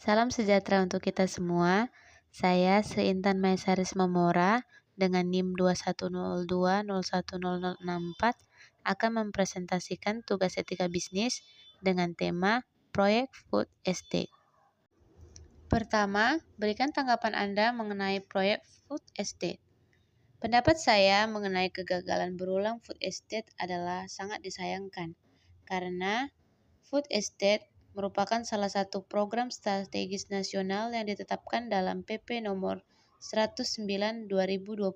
Salam sejahtera untuk kita semua. Saya Sri Intan Maesaris Memora dengan NIM 2102010064 akan mempresentasikan tugas etika bisnis dengan tema Proyek Food Estate. Pertama, berikan tanggapan Anda mengenai proyek Food Estate. Pendapat saya mengenai kegagalan berulang food estate adalah sangat disayangkan, karena food estate merupakan salah satu program strategis nasional yang ditetapkan dalam PP nomor 109 2020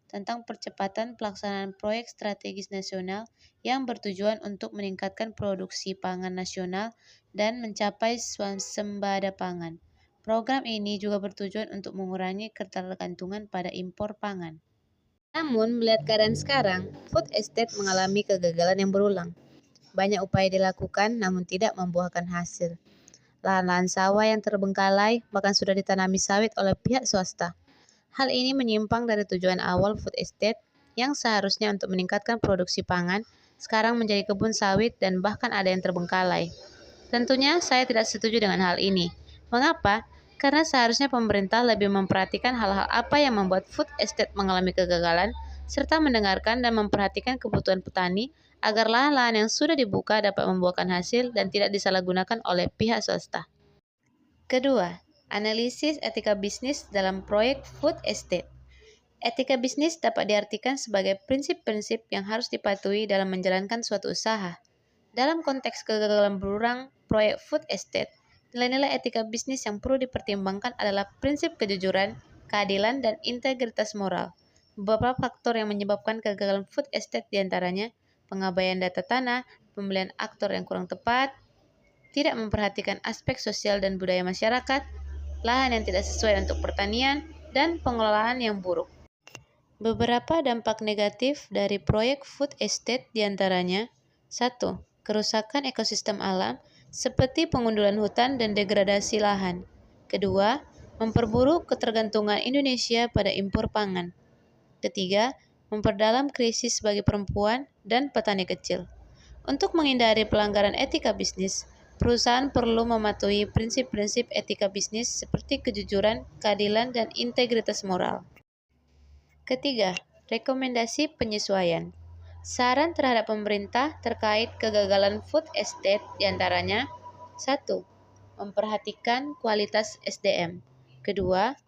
tentang percepatan pelaksanaan proyek strategis nasional yang bertujuan untuk meningkatkan produksi pangan nasional dan mencapai swasembada pangan. Program ini juga bertujuan untuk mengurangi ketergantungan pada impor pangan. Namun, melihat keadaan sekarang, food estate mengalami kegagalan yang berulang. Banyak upaya dilakukan namun tidak membuahkan hasil. Lahan-lahan sawah yang terbengkalai bahkan sudah ditanami sawit oleh pihak swasta. Hal ini menyimpang dari tujuan awal food estate yang seharusnya untuk meningkatkan produksi pangan, sekarang menjadi kebun sawit dan bahkan ada yang terbengkalai. Tentunya saya tidak setuju dengan hal ini. Mengapa? Karena seharusnya pemerintah lebih memperhatikan hal-hal apa yang membuat food estate mengalami kegagalan, serta mendengarkan dan memperhatikan kebutuhan petani agar lahan-lahan yang sudah dibuka dapat membuahkan hasil dan tidak disalahgunakan oleh pihak swasta. Kedua, analisis etika bisnis dalam proyek food estate. Etika bisnis dapat diartikan sebagai prinsip-prinsip yang harus dipatuhi dalam menjalankan suatu usaha. Dalam konteks kegagalan berulang proyek food estate, nilai-nilai etika bisnis yang perlu dipertimbangkan adalah prinsip kejujuran, keadilan, dan integritas moral. Beberapa faktor yang menyebabkan kegagalan food estate diantaranya pengabaian data tanah, pembelian aktor yang kurang tepat, tidak memperhatikan aspek sosial dan budaya masyarakat, lahan yang tidak sesuai untuk pertanian, dan pengelolaan yang buruk. Beberapa dampak negatif dari proyek food estate diantaranya 1. Kerusakan ekosistem alam seperti pengundulan hutan dan degradasi lahan. Kedua, memperburuk ketergantungan Indonesia pada impor pangan. Ketiga, memperdalam krisis bagi perempuan dan petani kecil. Untuk menghindari pelanggaran etika bisnis, perusahaan perlu mematuhi prinsip-prinsip etika bisnis seperti kejujuran, keadilan, dan integritas moral. Ketiga, rekomendasi penyesuaian. Saran terhadap pemerintah terkait kegagalan food estate diantaranya 1. Memperhatikan kualitas SDM. Kedua,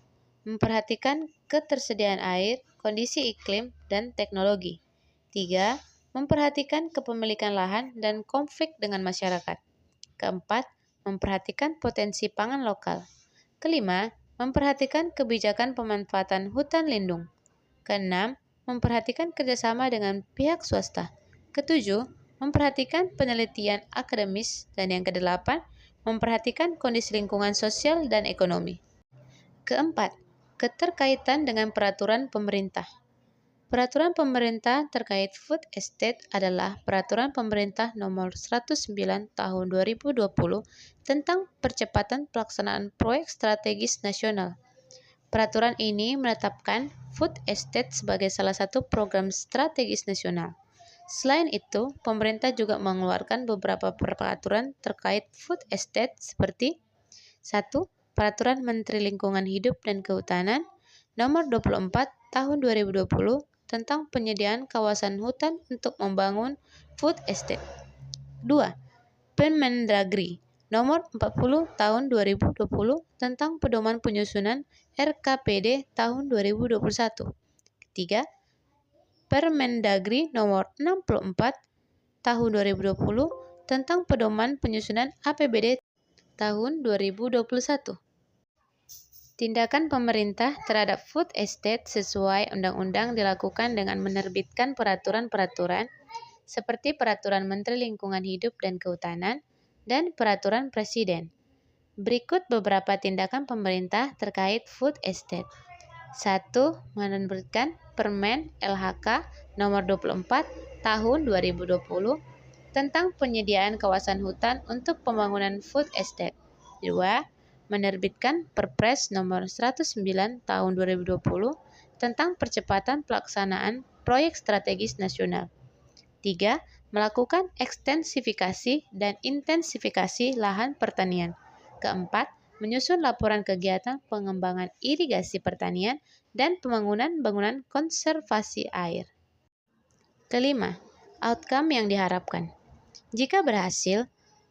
memperhatikan ketersediaan air, kondisi iklim, dan teknologi. 3. Memperhatikan kepemilikan lahan dan konflik dengan masyarakat. Keempat, memperhatikan potensi pangan lokal. Kelima, memperhatikan kebijakan pemanfaatan hutan lindung. Keenam, memperhatikan kerjasama dengan pihak swasta. Ketujuh, memperhatikan penelitian akademis. Dan yang kedelapan, memperhatikan kondisi lingkungan sosial dan ekonomi. Keempat, keterkaitan dengan peraturan pemerintah. Peraturan pemerintah terkait food estate adalah Peraturan Pemerintah Nomor 109 Tahun 2020 tentang percepatan pelaksanaan proyek strategis nasional. Peraturan ini menetapkan food estate sebagai salah satu program strategis nasional. Selain itu, pemerintah juga mengeluarkan beberapa peraturan terkait food estate seperti 1. Peraturan Menteri Lingkungan Hidup dan Kehutanan Nomor 24 Tahun 2020 tentang penyediaan kawasan hutan untuk membangun food estate. 2. Permendagri Nomor 40 Tahun 2020 tentang pedoman penyusunan RKPD tahun 2021. Ketiga, Permendagri Nomor 64 Tahun 2020 tentang pedoman penyusunan APBD tahun 2021. Tindakan pemerintah terhadap food estate sesuai undang-undang dilakukan dengan menerbitkan peraturan-peraturan seperti Peraturan Menteri Lingkungan Hidup dan Kehutanan dan Peraturan Presiden. Berikut beberapa tindakan pemerintah terkait food estate. 1. Menerbitkan Permen LHK Nomor 24 Tahun 2020 tentang penyediaan kawasan hutan untuk pembangunan food estate. 2. Menerbitkan Perpres Nomor 109 Tahun 2020 tentang percepatan pelaksanaan proyek strategis nasional. 3. Melakukan ekstensifikasi dan intensifikasi lahan pertanian. Keempat, menyusun laporan kegiatan pengembangan irigasi pertanian, dan pembangunan bangunan konservasi air. Kelima, outcome yang diharapkan. Jika berhasil,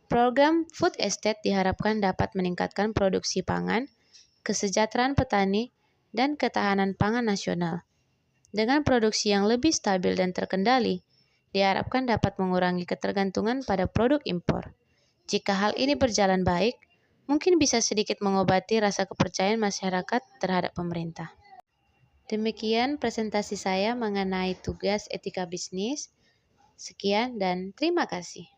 program food estate diharapkan dapat meningkatkan produksi pangan, kesejahteraan petani, dan ketahanan pangan nasional. Dengan produksi yang lebih stabil dan terkendali, diharapkan dapat mengurangi ketergantungan pada produk impor. Jika hal ini berjalan baik, mungkin bisa sedikit mengobati rasa kepercayaan masyarakat terhadap pemerintah. Demikian presentasi saya mengenai tugas etika bisnis. Sekian dan terima kasih.